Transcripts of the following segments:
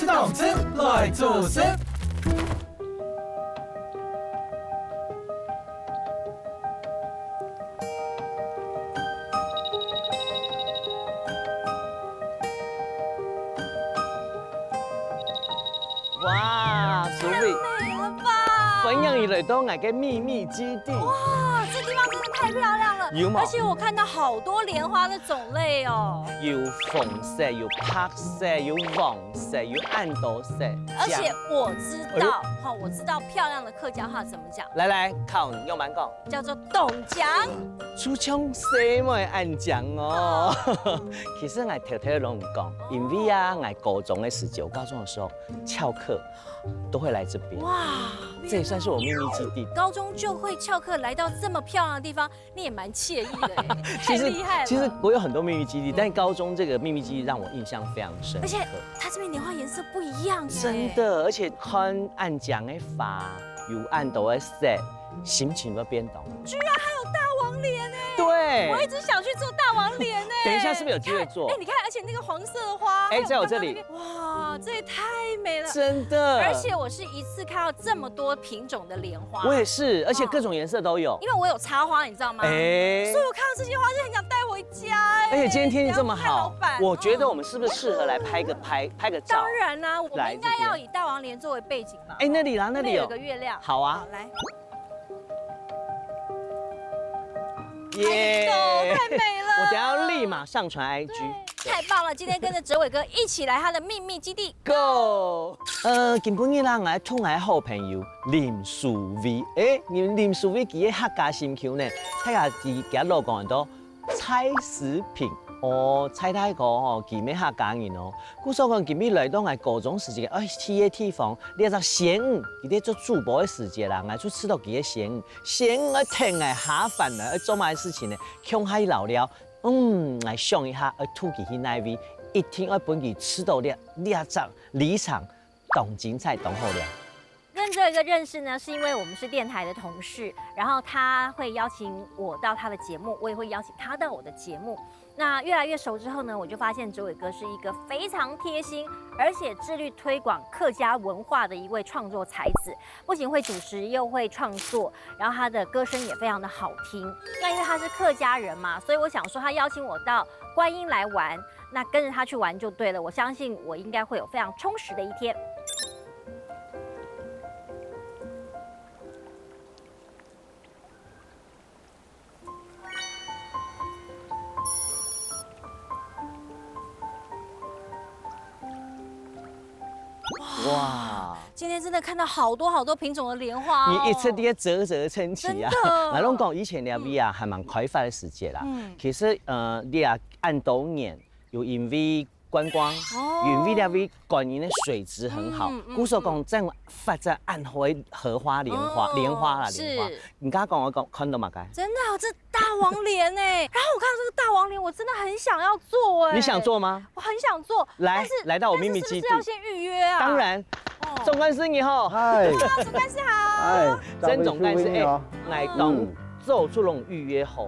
知道吃来做事。哇，苏伟，美了吧？欢迎你来到我嘅秘密基地。哇，这地方真的太漂亮了，有吗而且我看到好多莲花的种类哦。有粉色，有白色，有黄色，有暗豆色。而且我知道，我知道漂亮的客家话怎么讲，来，靠你用慢讲。叫做董奖。出腔什么暗讲哦？其实我偷偷拢唔讲，因为啊，我高中的时候，高中的时候翘课都会来这边。哇，这也算是我秘密基地。高中就会翘课来到这么漂亮的地方，你也蛮惬意的哎，太厉害了。其实我有很多秘密基地，但高中这个秘密基地让我印象非常深刻。而且它这边莲花颜色不一样哎，真的，而且看暗讲的花，有暗豆的色，心情会变动。居然还有大王莲哎！对，我一直想去做大王莲哎。等一下是不是有机会做？哎，你看，而且那个黄色的花，哎，在我这里，哇，这也太美了，真的。而且我是一次看到这么多品种的莲花，我也是，而且各种颜色都有。因为我有插花，你知道吗？哎，所以我看到这些花就很想带回家哎。而且今天天气这么好，我觉得我们们是不是适合来拍个照？当然啦，我们应该要以大王莲作为背景吧？哎，那里啦，那里有个月亮。好啊，来。耶，太美了！我等下要立马上传 IG。太棒了！今天跟着哲伟哥一起来他的秘密基地 Go！根本日啦，我通我好朋友林淑薇，林淑薇佢嘅客家新橋呢，睇下佢嘅路講很多菜食品。哦，菜太個哦，佢咩客家人哦。故所講佢咩來到我高中時節，去嘅地方，你就鹹魚，佢哋做主播嘅時節啦，我就吃到佢嘅鹹魚，鹹魚聽嚟下飯啦，做埋事情呢，向海老了，我想一下，吐佢去那邊，一天我本佢吃到離場，懂精彩，懂好料。跟这个认识呢，是因为我们是电台的同事，然后他会邀请我到他的节目，我也会邀请他到我的节目。那越来越熟之后呢，我就发现哲伟哥是一个非常贴心，而且致力推广客家文化的一位创作才子，不仅会主持，又会创作，然后他的歌声也非常的好听。那因为他是客家人嘛，所以我想说他邀请我到观音来玩，那跟着他去玩就对了。我相信我应该会有非常充实的一天。哇！今天真的看到好多品种的莲花哦，你一次啲啧称奇啊！那拢讲以前的味啊，还蛮开发的世界啦。其实你啊按多年，又因为观光，因为那边观音的水质很好。古时候讲在发展按荷花莲花啦莲花。你刚刚讲我讲看到嘛该？真的哦，这大王莲哎！然后我看到这个大王莲，我真的很想要做哎。你想做吗？我很想做。来到我秘密基地，是不是要先预约啊？当然。总干事你好，嗨，总干事好，哎，曾总干事哎，当做出拢预約好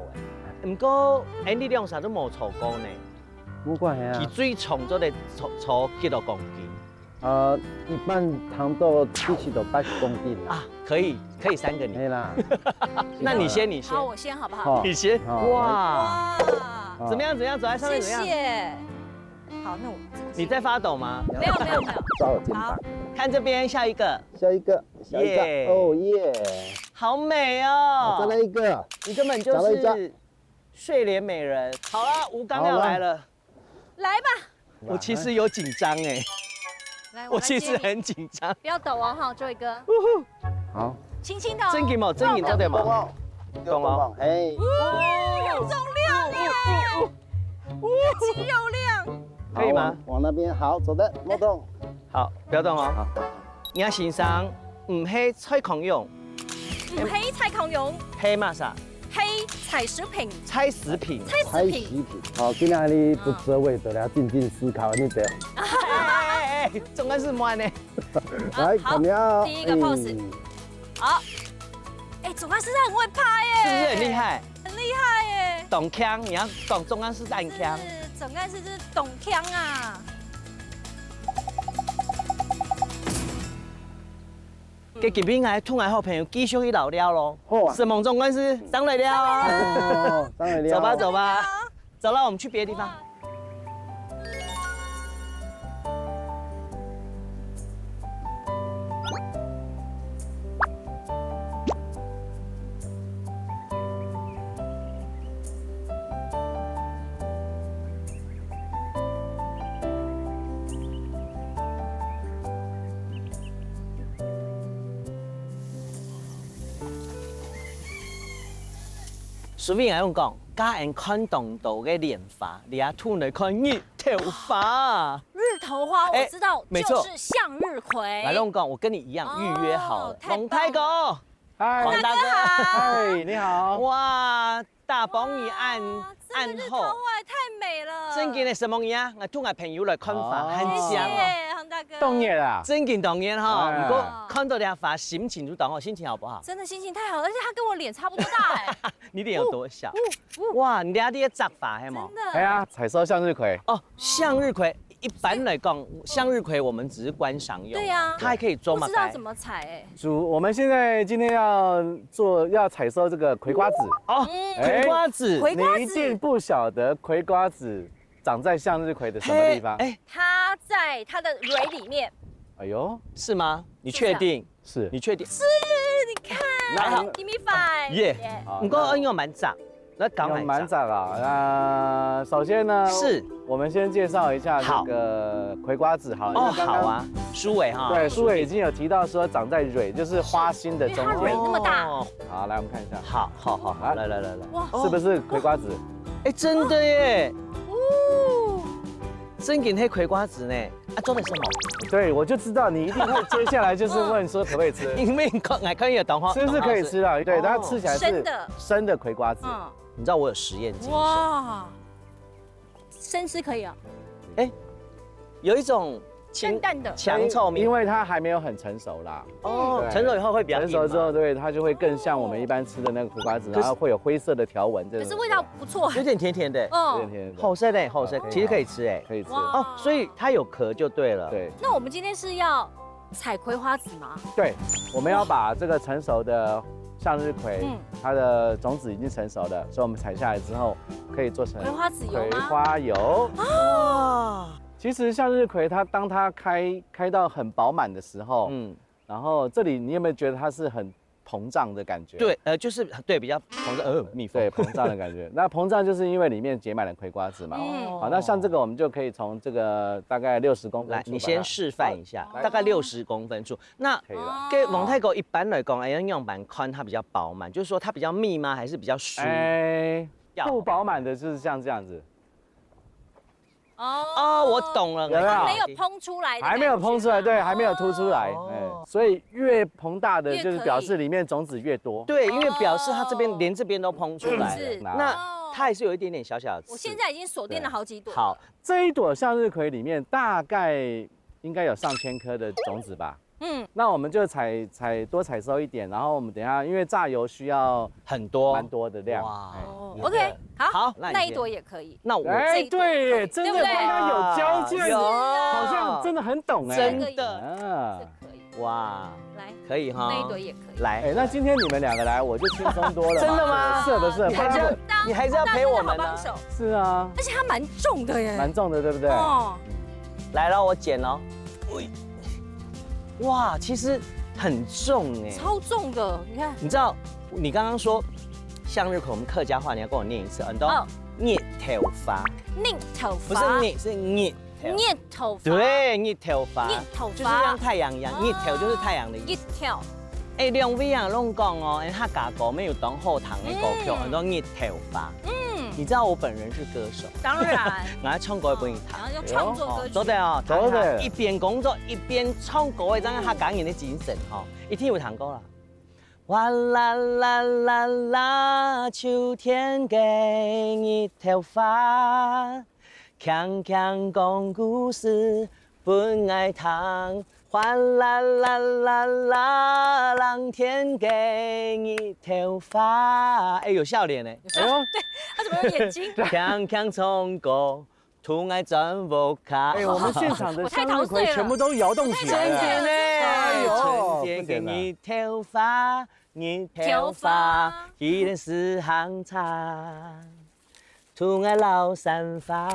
誒，唔過你兩啥都冇炒過呢？冇關係啊。佢最重咗你炒幾多公斤？一般糖豆一起都8公斤啊，可以3個你。可以啦。那你先。好，我先好不好？你先。哇，怎麼樣？走在上面怎麼樣？謝謝。好，那我。你在發抖嗎？沒有。照我肩膀。看這邊，下一個，耶，哦耶，好美哦！再來一個，你根本就是睡蓮美人。好了，吳剛要來了，來吧。我其實有緊張哎，我其實很緊張。不要抖哦哈，這位哥。好，輕輕的。真緊冇，真緊到對冇？懂哦。哎，有重量耶，肌肉量。可以嗎？往那邊，好，走的，莫動。好，不要動哦。你要欣賞，唔係菜孔用，唔係菜孔用，係嘛啥？係菜食品。菜食品。好，今天你不折尾的了，靜靜思考你得。總干事慢呢。來，看了。第一個 pose。好。哎，總幹事他很會拍耶。是不是很厲害？很厲害耶。懂腔，你要懂總幹事暗腔。總幹事就是懂腔啊。给金兵来痛爱好朋友继续去老了喽。好啊沈梦总官司上来了啊！哦，当然了。走吧，走吧，走了，我们去别的地方。所以我讲，家人看动到嘅莲花，你啊突来看日头花。日头花我知道，没错就是向日葵。来，龙讲，我跟你一样预约好了。龙太哥，嗨，黄大哥，嗨，你好。哇，大榜你按这个日头后，花也太美了。真嘅什么呀？我突我朋友来看法，哦很谢香哦。谢黄大哥。动业啦。真嘅当然哈，哎不过看到莲花心情就当好，心情好不好？真的心情太好了，而且他跟我脸差不多大哎，你脸有多小？哇，你俩啲杂法系冇？真的。哎呀，采收向日葵。哦，向日葵。一般来讲，向日葵我们只是观赏用，对呀它还可以做嘛白不知道怎么采哎。我们现在今天要采收这个葵瓜子。哦，葵瓜子，葵瓜子你一定不晓得葵瓜子长在向日葵的什么地方？哎，它在它的蕊里面。哎呦，是吗？你确定？是你确定？是，你看来好，Give me five。耶！好不过应该蛮杂，那刚有蛮杂。早啊。那首先呢，是我们先介绍一下好这个葵瓜子好了。哦，因为刚刚好啊，苏伟哈。对，苏伟已经有提到说长在蕊，就是花心的中因为它蕊间。那么大哦好，来我们看一下，好好好好，来来来来，哇，是不是葵瓜子？哎，真的耶，哦，真给那葵瓜子呢？啊，做的什么？对，我就知道你一定会接下来就是问说可不可以吃，因为我可以有懂哈，吃是可以吃的，对，哦它吃起来是生的生的葵瓜子。嗯，你知道我有实验精神，哇，生吃可以啊，有一种淡淡的。强臭味，因为它还没有很成熟啦。哦，对成熟以后会比较成熟之后，硬嘛对，它就会更像我们一般吃的那个葵瓜子，可是然后会有灰色的条纹，这种可是味道不错。有点甜甜的，有嗯点，甜的，后色的后色，可以其实可以吃哎。可以吃。哇哦，所以它有壳就对了。，对那我们今天是要采葵花籽吗？对，我们要把这个成熟的向日葵嗯，它的种子已经成熟了，所以我们采下来之后可以做成葵花籽油葵吗？花油。哇，其实向日葵它当它开到很饱满的时候，然后这里你有没有觉得它是很膨胀的感觉？对，就是对比较膨胀，蜜蜂对，膨胀的感觉。那膨胀就是因为里面结满了葵瓜子嘛。嗯好，那像这个我们就可以从这个大概60公分来，处你先把它示范一下，好大概60公分处。那可以了。给王太狗一般来讲，样板宽它比较饱满，就是说它比较密吗？还是比较疏？哎，要不饱满的就是像这样子，哦，我懂了，有没有它没有蓬出来的感觉吗，还没有膨出来，对，还没有凸出来。哦哎，所以越膨大的就是越可以表示里面种子越多。对，因为表示它这边连这边都膨出来是了，哦那它还是有一点点小小的刺。我现在已经锁定了好几朵。好，这一朵向日葵里面大概应该有上千颗的种子吧。嗯，那我们就多采收一点，然后我们等一下因为榨油需要很多，蛮多的量。哇哎哦你的，OK，好，好那你先那一朵也可以。那我哎，这一朵对耶，可以真的对不对刚刚有交界，有好像真的很懂哎。真这个的啊这，可以，哇，来，可以哈，那一朵也可以。来，哎，那今天你们两个来，我就轻松多了嘛。真的吗是不是？你还是要你还是要陪我们呢好帮手，是啊，而且它蛮重的耶。蛮重的，对不对？哦，来了，我剪哦。喂哇，其实很重哎，超重的，你看。你知道你刚刚说向日葵，我们客家话你要跟我念一次，很多哦捏头发，拧头不发，是捏是捏头，捏头发，对，捏头发，捏头就是像发，太阳一样，捏头就是太阳的意一思。跳，哎，两位啊，拢讲哦，客家歌没有当后堂的歌曲，嗯很多捏头发。嗯，你知道我本人是歌手，当然，我还唱歌给你弹。然后要创作歌曲，走的哦，走的一边工作一边唱歌的，这样客家人的精神吼，一定有弹歌啦。哗啦啦啦啦，秋天给你头发，锵锵讲故事本爱听。哗啦啦啦啦，蓝天给你头发。哎，有笑脸呢。哎呦，他怎么有眼睛？锵锵唱歌，突爱真不卡。哎，我们现场的我太向日葵陶醉了全部都摇动起来了。真的呢，哎呦春天给你头发，你头发一人四行茶，图案老散发。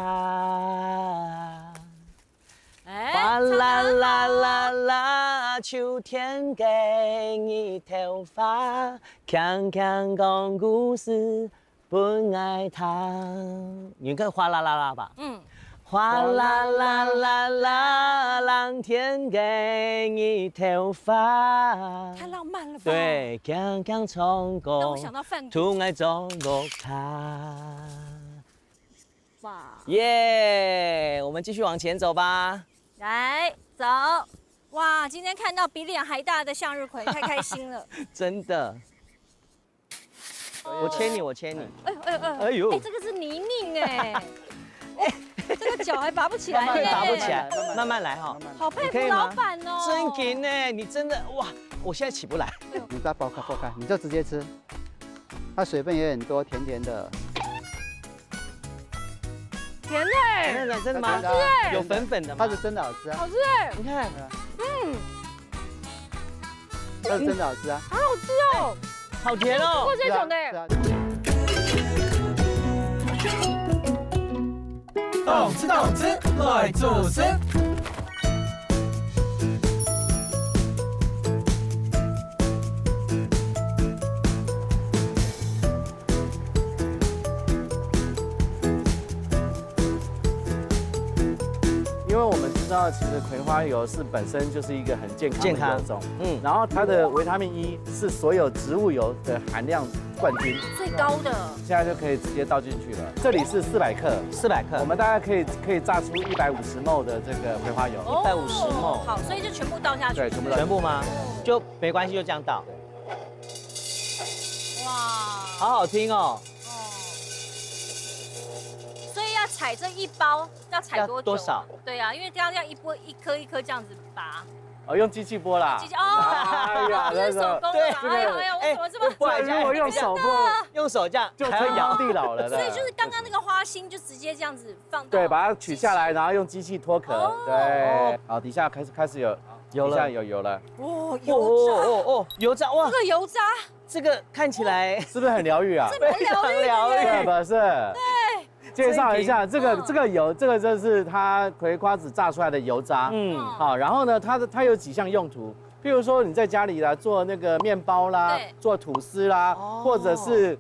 哗啦啦啦啦，秋天给你头发，锵锵讲故事，本爱糖。你看哗啦啦啦吧？哗啦啦啦啦，蓝天给你头发。太浪漫了吧？对，锵锵成功。让我想到梵谷。图爱中国卡。哇！耶！我们继续往前走吧。来走，哇！今天看到比脸还大的向日葵，太开心了。真的。我牵你，我牵你。哎呦！哎，这个是泥泞哎。这个脚还拔不起来，拔不起来，慢慢来哈。好佩服老板哦。真劲呢，你真的哇！我现在起不来。你再剥开，你就直接吃。它水分也很多，甜甜的。甜的，真的吗？好吃哎，有粉粉的吗？它是真的好吃啊。好吃哎，你看，它是真的好吃啊。好好吃哦，好甜哦。过这种的。动吃，来做事。因为我们知道，其实葵花油是本身就是一个很健康的油种，然后它的维他命 E 是所有植物油的含量冠军，最高的。现在就可以直接倒进去了。这里是400克，400克，我们大概可以榨出150 ml 的这个葵花油，150 ml。好，所以就全部倒下去。对，全部吗？就没关系，就这样倒。哇，好好听哦。要采这一包要采多久？多少？对呀，因为这样要一颗一颗这样子拔。哦，用机器剥啦。机器哦，不是手工的。哎呦哎呦，为什么这么？不然如果用手剥，用手这样就天荒地老了。所以就是刚刚那个花心就直接这样子放。对，把它取下来，然后用机器脱壳。对，好，底下开始有了，有油了。哦，油渣油渣哇！这个油渣，这个看起来是不是很疗愈啊？非常疗愈，是不是？对。介绍一下这个油，这个就是它葵花籽榨出来的油渣。好，然后呢，它有几项用途，譬如说你在家里啦做那个面包啦，做吐司啦，或者是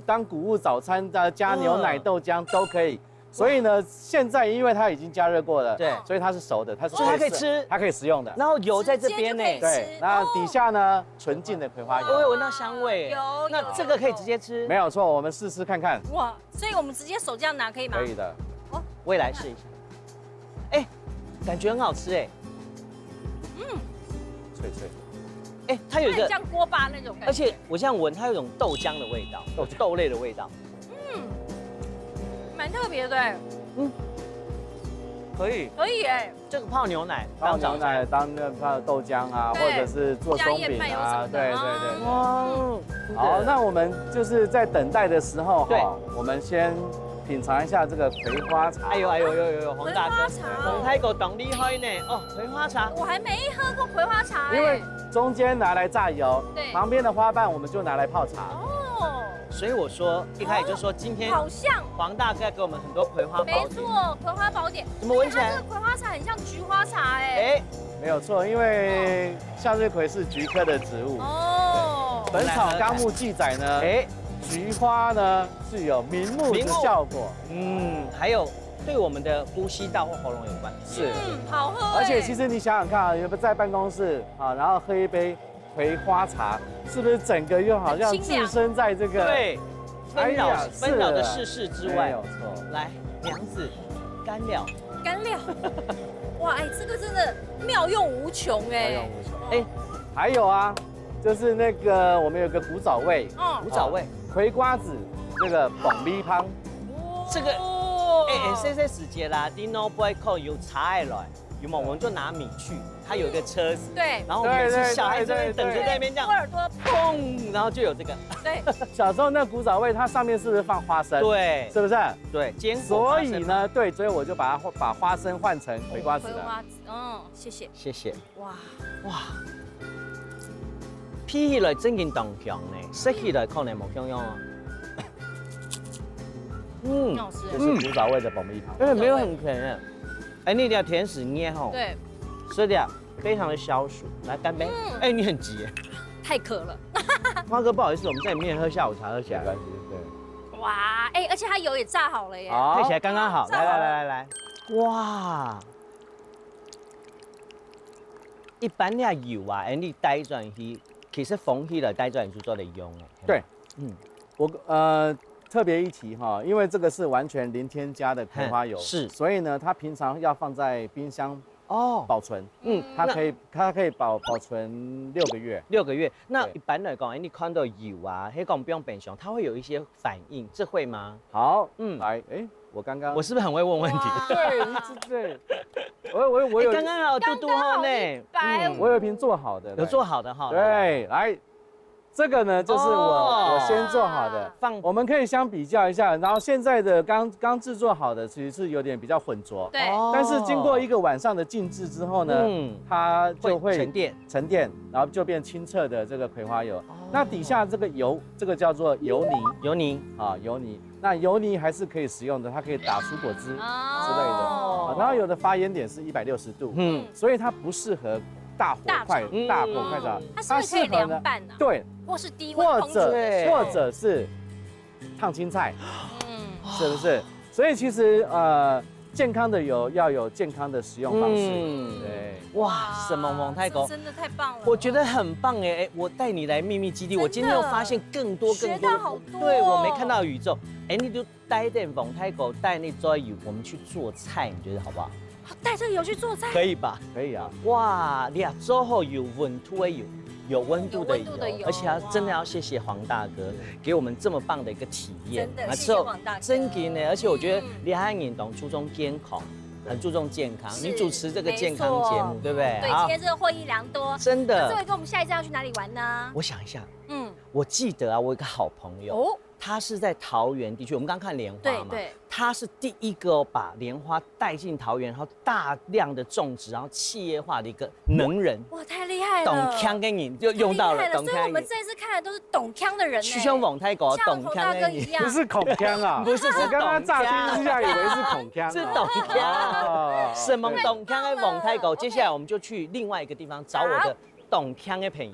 当谷物早餐的加牛奶豆浆都可以。所以呢，现在因为它已经加热过了，对，所以它是熟的，它可以吃，它可以食用的。然后油在这边呢，对，那底下呢纯净的葵花油，我会闻到香味。那这个可以直接吃？没有错，我们试试看看。哇，所以我们直接手这样拿可以吗？可以的。我也来试一下。哎，感觉很好吃哎。脆脆。哎，它有一个像锅巴那种感觉，而且我这样闻，它有一种豆浆的味道，豆类的味道。蛮特别的，可以哎，这个泡牛奶当早餐，当那泡豆浆啊，或者是做松饼啊，对。哇，好，那我们就是在等待的时候哈，我们先品尝一下这个葵花茶。哎呦，黄大哥，红太狗懂厉害呢哦，葵花茶，我还没喝过葵花茶，因为中间拿来榨油，对，旁边的花瓣我们就拿来泡茶。哦。所以我说一开始就说今天好像黄大哥给我们很多葵花宝典，没错，葵花宝典。怎么闻起来？这个葵花茶很像菊花茶哎。没有错，因为向日葵是菊科的植物。哦。《本草纲目》记载呢，菊花呢是有明目的效果。还有对我们的呼吸道或喉咙有关。是。好喝。而且其实你想想看啊，有在办公室啊，然后喝一杯葵花茶，是不是整个又好像置身在这个对纷扰的世事之外？没有错。来，娘子，干料。哇，哎，这个真的妙用无穷哎。还有啊，就是那个我们有个古早味，古早味葵瓜子这个爆米香。这个这时节啦，你no boy call 有茶来，有吗？我们就拿米去。它有一个车子，对，然后我们每次小孩这边等着在那边这样，耳朵砰，然后就有这个。对，小时候那古早味，它上面是不是放花生？对，是不是？对，坚果。所以呢，对，所以我就把花生换成葵瓜子了。葵花子，谢谢。谢谢。哇，披起来真经动强呢，食起来可能冇香香哦。很好吃。就是古早味的爆米花。没有很甜哎，哎，那条甜食捏吼，对，吃掉非常的消暑。来干杯！哎，你很急耶。太渴了。花哥，不好意思，我们在里面喝下午茶，喝起来没关系，对。哇，哎，而且它油也炸好了耶。配起来刚刚好。炸好了来，哇！一般的油啊，你帶轉去，其實放起來帶轉去做嚟用嘅。对，嗯，我特别一提哈，因为这个是完全零添加的葵花油，是所以呢，它平常要放在冰箱保存，它可以保存6个月。 6个月。那对一般来講，你看到油啊，黑講不用冰箱，它會有一些反應，這會嗎？好，嗯来，我刚刚我是不是很會問問題？对，我有剛剛好，嘟嘟後呢，我有一瓶做好的，有做好的哈。对，来。这个呢，就是我先做好的，我们可以相比较一下。然后现在的刚制作好的，其实是有点比较浑浊，对，但是经过1个晚上的静置之后呢，它就会沉淀，然后就变清澈的这个葵花油。那底下这个油，这个叫做油泥，油泥。那油泥还是可以食用的，它可以打出果汁之类的。然后有的发烟点是160度，所以它不适合大火快炸，它是不是可以凉拌呢？对，或是低温烹煮的时候，或者是烫青菜，是不是？所以其实健康的油要有健康的食用方式。对，哇，什么蒙太狗，真的太棒了！我觉得很棒哎！我带你来秘密基地，我今天又发现更多，学到好多。对，我没看到宇宙。哎，你就带点蒙太狗，带那桌油，我们去做菜，你觉得好不好？带这个油去做菜可以吧？可以啊。哇，你做好有温度的油，有温度的油，而且真的要谢谢黄大哥给我们这么棒的一个体验。真的，谢谢黄大哥。真的呢，而且我觉得厉害运动注重健康，很注重健康。你主持这个健康节目，对不对？对，今天这个获益良多。真的。这位跟我们下一站要去哪里玩呢？我想一下，我记得啊，我有一个好朋友，他是在桃园地区，我们刚看莲花嘛，对，他是第一个把莲花带进桃园，然后大量的种植，然后企业化的一个能人。哇，太厉害了！懂腔跟你就用到了，所以我们这次看的都是懂腔的人。徐兄猛太狗，懂腔跟你，不是孔腔啊，不是，我刚刚乍听之下以为是孔腔，是懂腔，是猛懂腔的猛太狗。接下来我们就去另外一个地方找我的懂腔的朋友。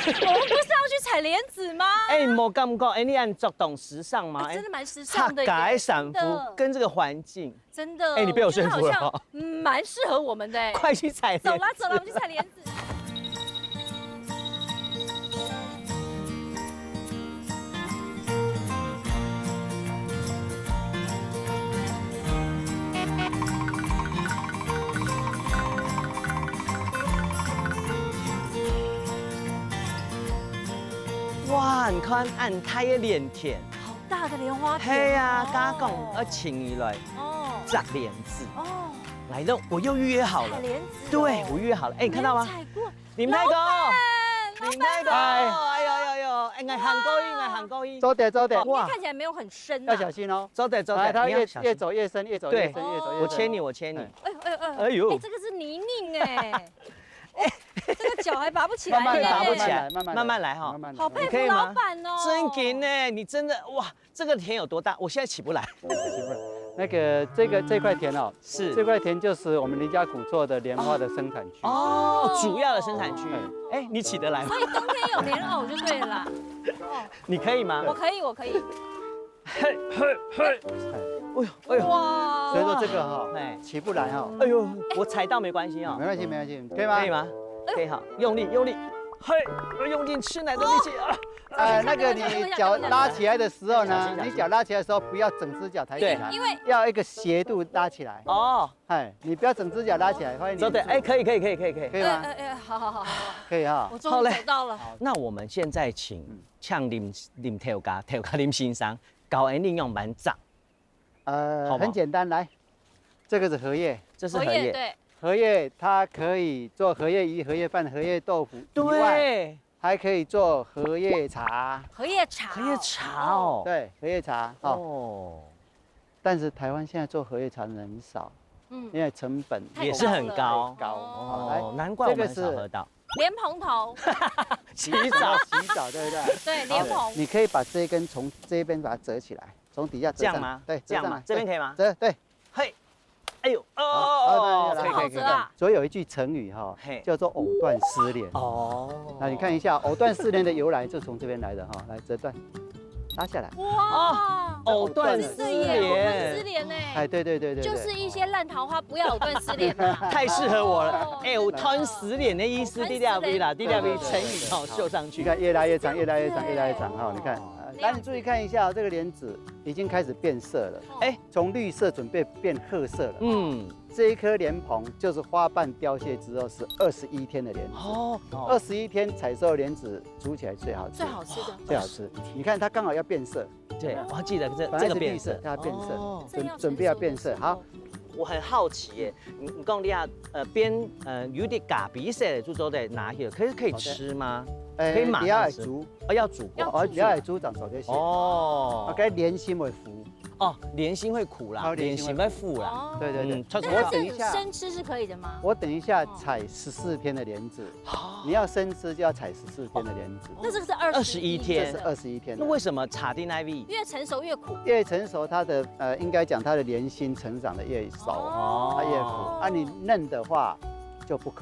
我们不是要去采莲子吗？哎，没感觉，哎，你按作动时尚吗？真的蛮时尚的，改伞服跟这个环境，真的。哎，你被我说服了，蛮适合我们的。快去采，走啦，我们去采莲子。哇，你看按开的莲田，好大的莲花田。嘿呀，刚讲要请你来摘莲子。哦，来了，我又预约好了。莲子。对，我预约好了。哎，你看到吗？林太哥，林太哥，哎呦，哎，韩国音，韩国音。走点。哇，看起来没有很深。要小心哦。走点。它越走越深，越走越深。我牵你。哎呦，这个是泥泞哎。这个脚还拔不起来，拔不起来，慢慢来哈。好佩服老板哦，真劲呢！你真的哇，这个田有多大？我现在起不来。那个这块田哦，是这块田就是我们林家古厝的莲花的生产区哦，主要的生产区。哎，你起得来吗？所以冬天有莲藕就对了啦。你可以吗？我可以。嘿，哎呦，哇！所以说这个哈，起不来哈。哎呦，我踩到没关系哦。没关系，可以吗？可以吗？可以好，用力，嘿，用尽吃奶的力气啊！那个你脚拉起来的时候呢，你脚拉起来的时候不要整只脚抬起来，因为要一个斜度拉起来。哦，哎，你不要整只脚拉起来，欢迎你。对，哎，可以，可以吗？好，可以哈。我终于走到了。那我们现在请呛林跳家林先生教人应用蛮长，好吗很简单，来，这个是荷叶，这是荷叶，对，荷叶它可以做荷叶鱼、荷叶饭、荷叶豆腐以外，对，还可以做荷叶茶。荷叶茶，荷叶茶哦，对，荷叶茶哦。哦，但是台湾现在做荷叶茶的人很少，因为成本也是很高，高。难怪我们很少喝到。莲蓬头，洗澡，对不对？对，莲蓬。你可以把这一根从这边把它折起来，从底下折上。这样吗？对，这样吗？这边可以吗？折，对。嘿，哎呦，哦，可以。所以有一句成语哈，叫做藕断丝连。哦，那你看一下藕断丝连的由来，就从这边来的哈，来折断，拉下来。哇，藕断丝连，丝连呢？哎，对，就是一些烂桃花，不要藕断丝连嘛。太适合我了。哎，藕断丝连的意思，第2位啦，第2位成语哦，绣上去。你看越来越长，越来越长，越来越长哈，你看。来，你注意看一下，这个莲子已经开始变色了，哎，从绿色准备变褐色了。这一颗莲蓬就是花瓣凋谢之后是21天的莲子。哦，21天采收的莲子煮起来最好吃，最好吃。你看它刚好要变色。对，我还记得这个变色，它变色，准备要变色。好，我很好奇耶，你讲你啊，有点咖啡色的就做在拿去，可以吃吗？可以马上吃。要煮过。你要煮长熟就行。哦。该莲心会浮。哦，莲心会苦啦，莲心会腐啦。对。我等一下生吃是可以的吗？我等一下采14天的莲子，你要生吃就要采14天的莲子。那这个是21天，这是21天。那为什么茶丁那味越成熟越苦？越成熟它的应该讲它的莲心成长的越少，它越苦。啊，你嫩的话。就不苦。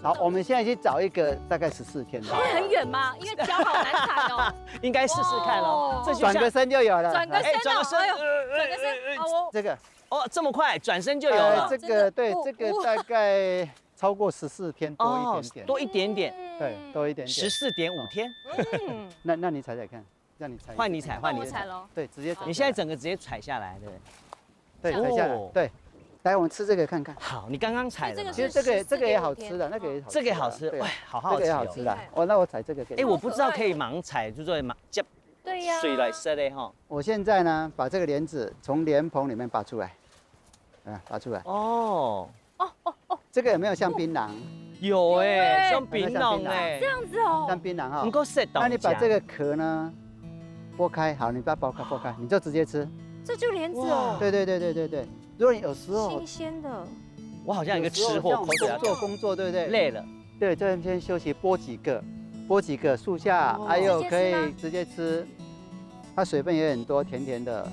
好，我们现在去找一个大概14天的。会很远吗？因为脚好难踩哦。应该试试看喽。转个身就有了。转个身，转个身。这个哦，这么快，转身就有了。这个对，这个大概超过14天多一点点。多一点点。对，多一点点。14.5天。那你踩踩看，让你踩。换你踩喽。对，直接踩。你现在整个直接踩下来，对。对，踩下来。对。来，我们吃这个看看。好，你刚刚踩的，其实这个也好吃的，那个也好吃。这个也好吃，哇，好好吃。这个也好吃的。那我踩这个给你。我不知道可以盲踩，就做接水来塞的哈。我现在呢，把这个莲子从莲蓬里面拔出来，拔出来。哦。这个有没有像槟榔？有哎，像槟榔哎，这样子哦。像槟榔哈。能够塞到。那你把这个壳呢剥开，好，你把它剥开，你就直接吃。这就莲子哦。对。如果你有时候新鲜的，我好像一个吃货，工作对不对？累了，对，这边先休息，剥几个，树下还有可以直接吃，它水分也很多，甜甜的。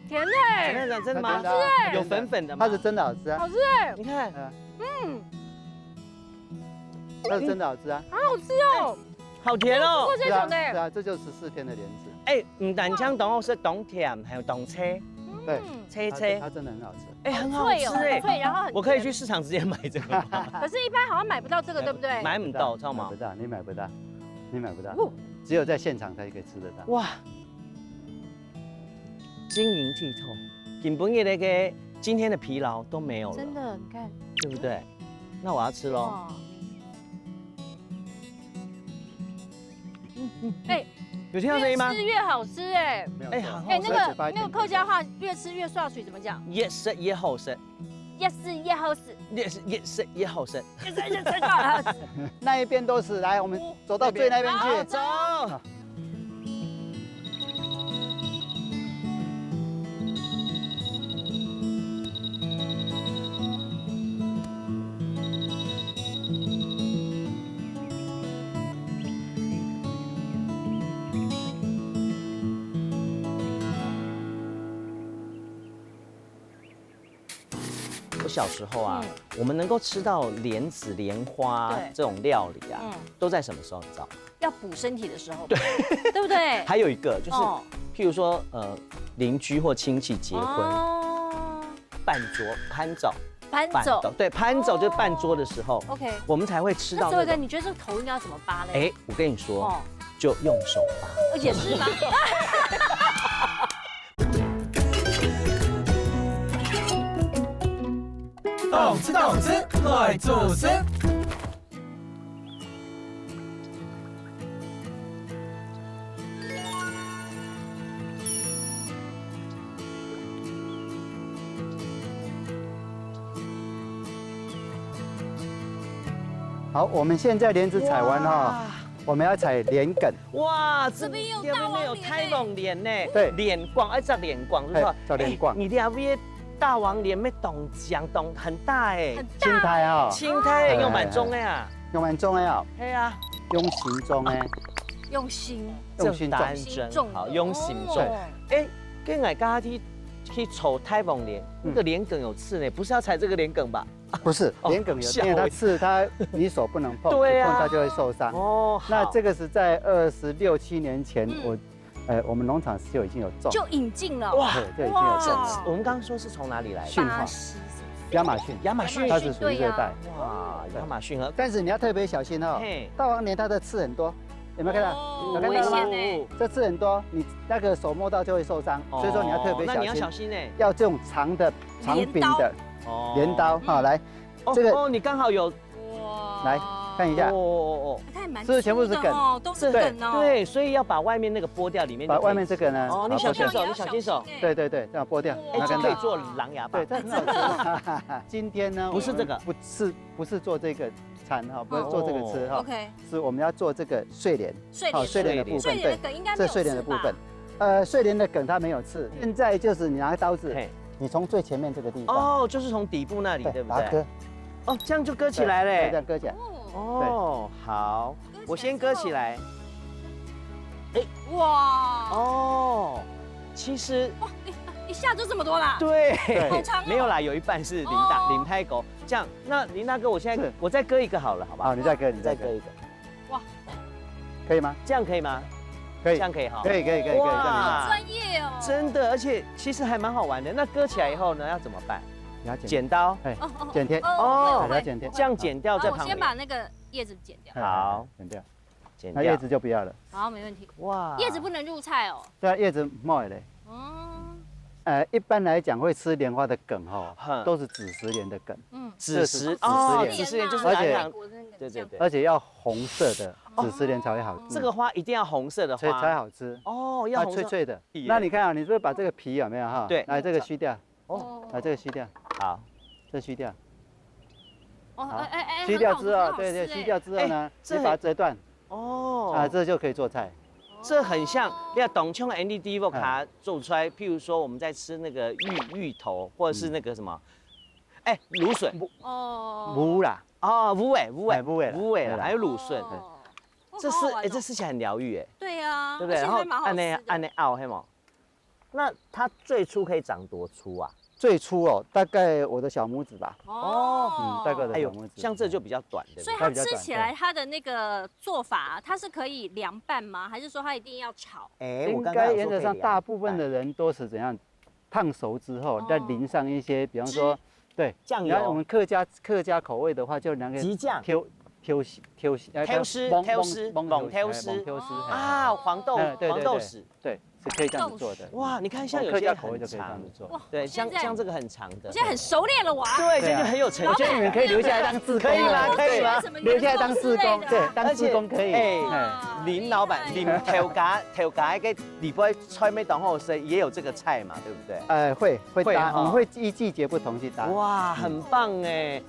甜的，真的吗？好吃哎，有粉粉的吗？它是真的好吃啊，好吃哎，你看，它是真的好吃啊，好好吃哦，好甜哦，是啊，这就是14天的莲子。哎，但香懂是懂甜，还有懂车，对，车，它真的很好吃。哎，很好吃哎，脆，然后很。我可以去市场直接买这个。可是，一般好像买不到这个，对不对？买不到，知道吗？你买不到，只有在现场才可以吃得到。哇，晶莹剔透，根本的那个今天的疲劳都没有了。真的，你看，对不对？那我要吃喽。哎。有听到声音吗？越吃越好吃哎！哎，好，那个客家话越吃越刷水怎么讲？越吃越好吃，越吃越好吃，越吃越好吃，越吃越好吃。那一边都是，来，我们走到最那边去。走。小时候啊，我们能够吃到莲子、莲花这种料理啊，都在什么时候？你知道吗？要补身体的时候，对，对不对？还有一个就是，譬如说邻居或亲戚结婚，办桌、看早，搬走。对，搬走就是办桌的时候， OK，我们才会吃到那周伟哥，那种。你觉得这个头应该要怎么扒嘞？哎，我跟你说哦，就用手扒。也是吗？动吃，来做事。好，我们现在莲子采完哈，我们要采莲梗。哇，这边有这大王有莲太王莲呢，对脸光，哎，叫脸光，就是说哎叫脸光你两边大王莲没懂讲懂很大哎，很青苔哈，青苔用满中的呀，用完种的哦，嘿啊，用心种的，用心，用心种答案真好，用心种。哦哎，跟俺刚刚去瞅太王莲，那个莲梗有刺呢，不是要采这个莲梗吧？不是哦莲梗有，吓我因为它刺它，你手不能碰，对啊碰它就会受伤。哦，那好这个是在26、7年前，我们农场就已经有种，就引进了。哇，对，就已经有种哇了。我们刚刚说是从哪里来的？讯号巴西亚马逊，亚马逊它是属于热带。哇，亚马逊河，但是你要特别小心哦嘿，大王莲它的刺很多，有没有看到？哦有看到吗危险？呢。这刺很多，你那个手摸到就会受伤，所以说你要特别那你要小心，小心呢。要这种长的长柄的哦镰刀。好，来哦这个哦，你刚好有哇来看一下哦，它还蛮是不是全部是梗粗的哦，都是对梗哦。对，所以要把外面那个剥掉，里面把就可以外面这个呢，哦，你把它剥掉小心手，你小心手。对对对，这样剥掉，哎，有没有看到？这可以做狼牙棒对，。这很好吃。今天呢，不是这个我们不是做这个餐哈，不是做这个吃哈， OK，是我们要做这个睡莲，好睡莲的部分，睡莲的梗应该没有这睡莲的部分，睡莲的梗它没有刺，现在就是你拿刀子，嘿，你从最前面这个地方，哦，就是从底部那里，对不把它对？割哦，这样就割起来对这嘞。样割起来。哦，哦，好，我先割起来。哇，哦，其实哇，一下就这么多啦。对，好长哦没有啦，有一半是林太狗。这样，那林大哥，我现在是我再割一个好了，好不好？好，你再割，你再割，再割一个，可以吗？这样可以吗？可以这，样可以哈。可以，这样哇专业哦，真的，而且其实还蛮好玩的。那割起来以后呢，要怎么办？你要剪，剪刀，哎，哦哦剪贴，哦会把它剪贴，这样剪掉再我旁边。先把那个叶子剪掉。好，剪掉，剪掉那叶。子就不要了。好，没问题。哇，叶子不能入菜哦。对啊，叶子冒嘞。嗯，一般来讲会吃莲花的梗哈哼，都是紫石莲的梗，嗯，紫石这是哦，紫紫石莲就是而且南洋，对对对，对，而且要红色的紫石莲才会好吃。这个花一定要红色的才花才好吃，哦，要它红色。脆脆的耶。那你看啊，你是不是把这个皮有没有哈？对来这个虚掉，哦来这个虚掉，好，这虚掉，哦，好哎虚掉之后，很好吃对对，虚掉之后呢，这你把它折断哦，啊，这就可以做菜。这很像要懂chung ND v o 卡做出来，譬如说我们在吃那个芋头，或者是那个什么，哎，芦笋哦，无啦，哦，无尾哎无尾啦无尾了，对啦还有芦笋，哦这是哎，这是吃起来很疗愈哎，对呀，对不对？然后按那凹黑毛，那它最初可以长多粗啊？最初哦，大概我的小拇指吧，哦，大概的哎呦小拇指。像这就比较短，对不对？所以它吃起来它的那个做法，它是可以凉拌吗？还是说它一定要炒？哎应该原则上大部分的人都是怎样，烫熟之后再淋上一些，比方说，对酱然后我油、们客家口味的话，就那个鸡酱啊，黄豆豉，对，是可以这样子做的。哇，你看像有些客家口味就很长可以这样子，做。对，像这个很长的我，现在很熟练了哇！对，这就很有成就我觉得你们可以留下来当志工，可以吗可以吗留下来当志工，对，当志工可以。哎，林老板，林头家个礼拜菜没当好吃，也有这个菜嘛，对不对？会搭，哈我们会依季节不同去搭。哇，很棒哎，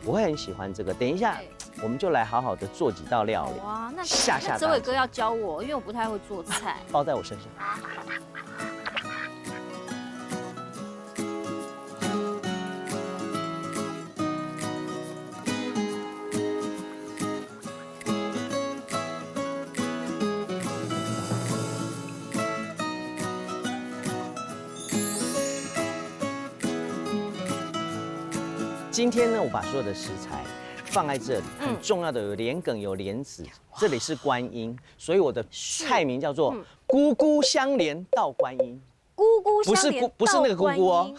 我会很喜欢这个。等一下，我们就来好好的做几道料理，哇，那吓那哲伟哥要教我，因为我不太会做菜。包在我身上。今天呢，我把所有的食材放在这里，很重要的有莲梗，有莲子，这里是观音，所以我的菜名叫做“姑姑相连到观音”。姑姑菇不是香莲不是那个菇菇哦道观音，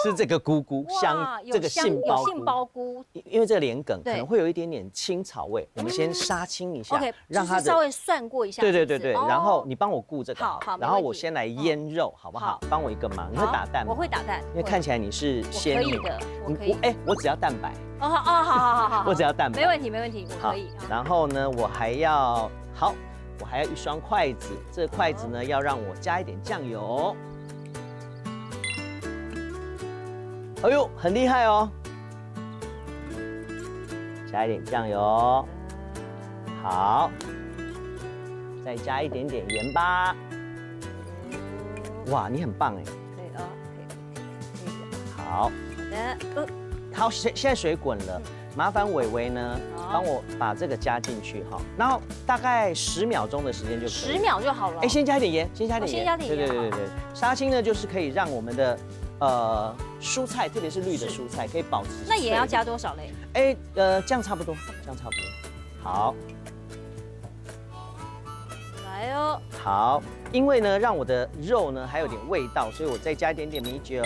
是这个菇菇香哇，有这个香杏鲍有杏鲍菇因为这个莲梗可对能会有一点点青草味，我们先杀青一下，OK，让它的。就是稍微涮过一下，对对对对，是不是然后哦你帮我顾这个好好没然后问题我先来腌肉，好不好？帮我一个忙，你会好打蛋吗？我会打蛋，因为看起来你是我仙女可以的，我可以。我只要蛋白，哦好，我只要蛋白，没问题没问题，我好可以。然后呢，我还要一双筷子，这个筷子呢要让我加一点酱油。哎呦，很厉害哦！加一点酱油，好，再加一点点盐巴。哇，你很棒哎！可以哦，可以的。好，好的，好，现在水滚了，麻烦伟伟呢帮我把这个加进去哈，然后大概10秒钟的时间就可以。 10秒就好了。哎，先加一点盐，先加一点盐，先加点盐对。杀青呢，就是可以让我们的蔬菜，特别是绿的蔬菜，可以保持。那盐要加多少嘞？哎，这样差不多，这样差不多。好，来哦，好，因为呢，让我的肉呢还有点味道，所以我再加一点点米酒。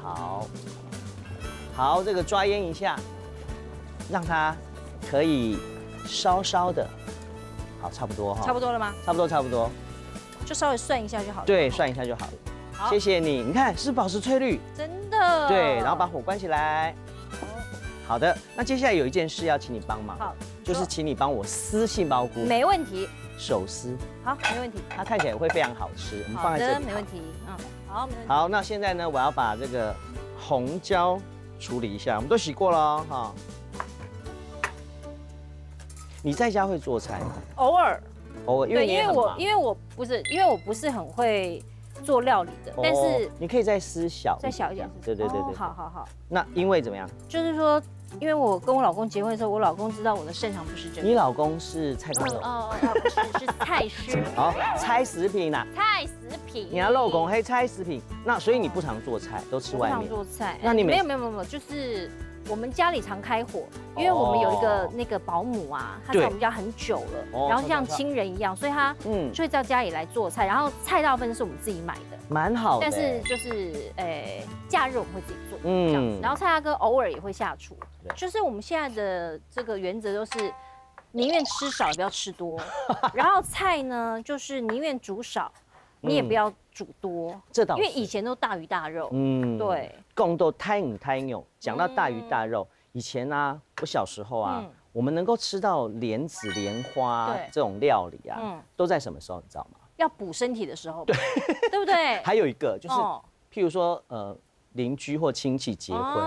好，好，这个抓腌一下，让它可以稍稍的，好，差不多哈，差不多了吗？差不多，差不多。就稍微涮一下就好了。对，涮一下就好了。好谢谢你，你看是保持翠绿，真的。对，然后把火关起来。好的，那接下来有一件事要请你帮忙，好，就是请你帮我撕杏鲍菇，没问题。手撕，好，没问题。它看起来会非常好吃。我们好的，放在这里。没问题。嗯，好，没问题。好，那现在呢，我要把这个红椒处理一下，我们都洗过了哦哈。你在家会做菜吗？偶尔，偶尔，因为你也很忙。因为我不是很会做料理的，但是你可以再撕小，再小一点。对对对对。好好好。那因为怎么样？就是说，因为我跟我老公结婚的时候，我老公知道我的擅长不是这个。你老公是菜刀手？不是，是菜师。好，菜食品呐。菜食品。你要老公黑菜食品，那所以你不常做菜，都吃外面。不常做菜。那你没有，就是我们家里常开火，因为我们有一个那个保姆啊，她在我们家很久了，然后像亲人一样，所以她就会到家里来做菜，然后菜大部分是我们自己买的。蛮好的，但是就是假日我们会自己做，这样子。然后蔡大哥偶尔也会下厨，就是我们现在的这个原则都是宁愿吃少也不要吃多，然后菜呢就是宁愿煮少，你也不要煮多，这倒是，因为以前都大鱼大肉，对，共都太牛。讲到大鱼大肉，以前啊，我小时候啊，我们能够吃到莲子、莲花这种料理啊，都在什么时候，你知道吗？要补身体的时候，对不对？还有一个就是，譬如说邻居或亲戚结婚，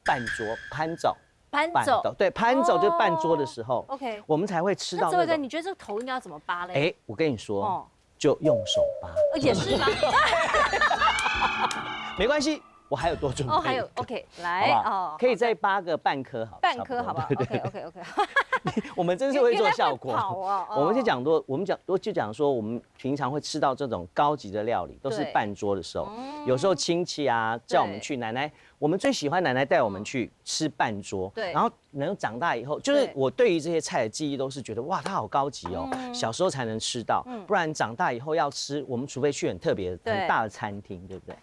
办桌攀走，对，攀走就是办桌的时候 ，OK， 我们才会吃到。那你觉得这个头应该要怎么扒嘞？哎，我跟你说，就用手扒，也是吗？没关系。我还有多准备还有 OK， 来哦，可以再扒个半颗好，半颗好不好 ？OK。我们真是会做效果。我们就讲说，我们平常会吃到这种高级的料理，都是办桌的时候。有时候亲戚啊叫我们去，奶奶，我们最喜欢奶奶带我们去吃办桌。对。然后能长大以后，就是我对于这些菜的记忆都是觉得哇，它好高级哦，小时候才能吃到，不然长大以后要吃，我们除非去很特别、很大的餐厅，对不对？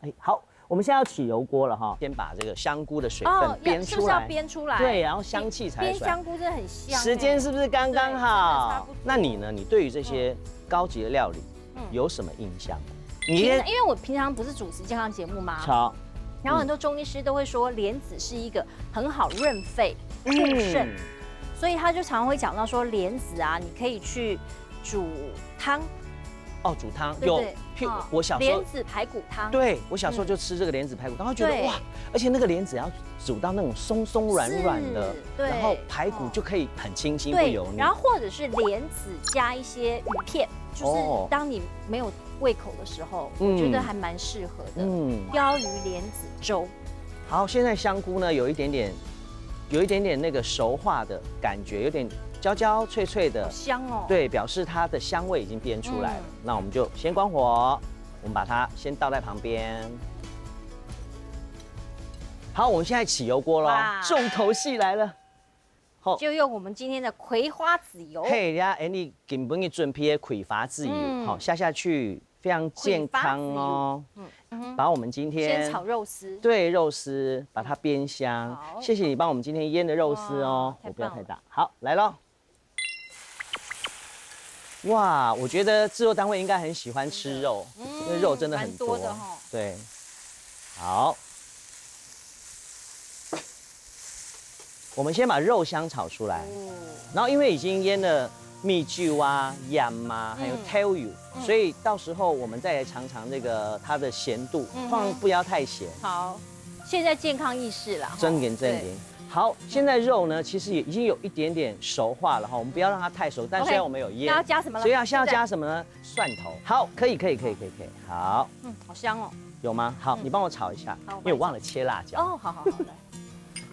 哎，好。我们现在要起油锅了哈，先把这个香菇的水分煸出来，是不是要煸出来？对，然后香气才出来。煸香菇真的很香。时间是不是刚刚好？那你呢？你对于这些高级的料理有什么印象？因为我平常不是主持健康节目吗？好。然后很多中医师都会说莲子是一个很好润肺、护肾，所以他就常会讲到说莲子啊，你可以去煮汤。哦，煮汤有，我小时候莲子排骨汤，对我小时候就吃这个莲子排骨汤，然后觉得哇，而且那个莲子要煮到那种松松软软的，然后排骨就可以很清新不油腻，然后或者是莲子加一些鱼片，就是当你没有胃口的时候，我觉得还蛮适合的。鲷鱼莲子粥。好，现在香菇呢有一点点那个熟化的感觉，有点。焦焦脆脆的，香哦。对，表示它的香味已经煸出来了。那我们就先关火，我们把它先倒在旁边。好，我们现在起油锅了，重头戏来了。好就用我们今天的葵花籽油。嘿，呀，你根本的准备的葵花籽油，好下去，非常健康哦。把我们今天先炒肉丝，对肉丝把它煸香。谢谢你帮我们今天腌的肉丝哦，火不要太大。好，来咯。哇，我觉得制作单位应该很喜欢吃肉，因为肉真的很多。对，好。我们先把肉香炒出来，然后因为已经腌了蜜酒啊、盐啊，还有 tail 油，所以到时候我们再来尝尝这个它的咸度，通常不要太咸。好，现在健康意识啦，真点。好，现在肉呢其实也已经有一点点熟化了哈，我们不要让它太熟，但虽然我们有腌，那要加什么了？所以现在要加什么呢？蒜头。好，可以，好。好香哦。有吗？好，你帮我炒一下，因为我忘了切辣椒。哦，好，来。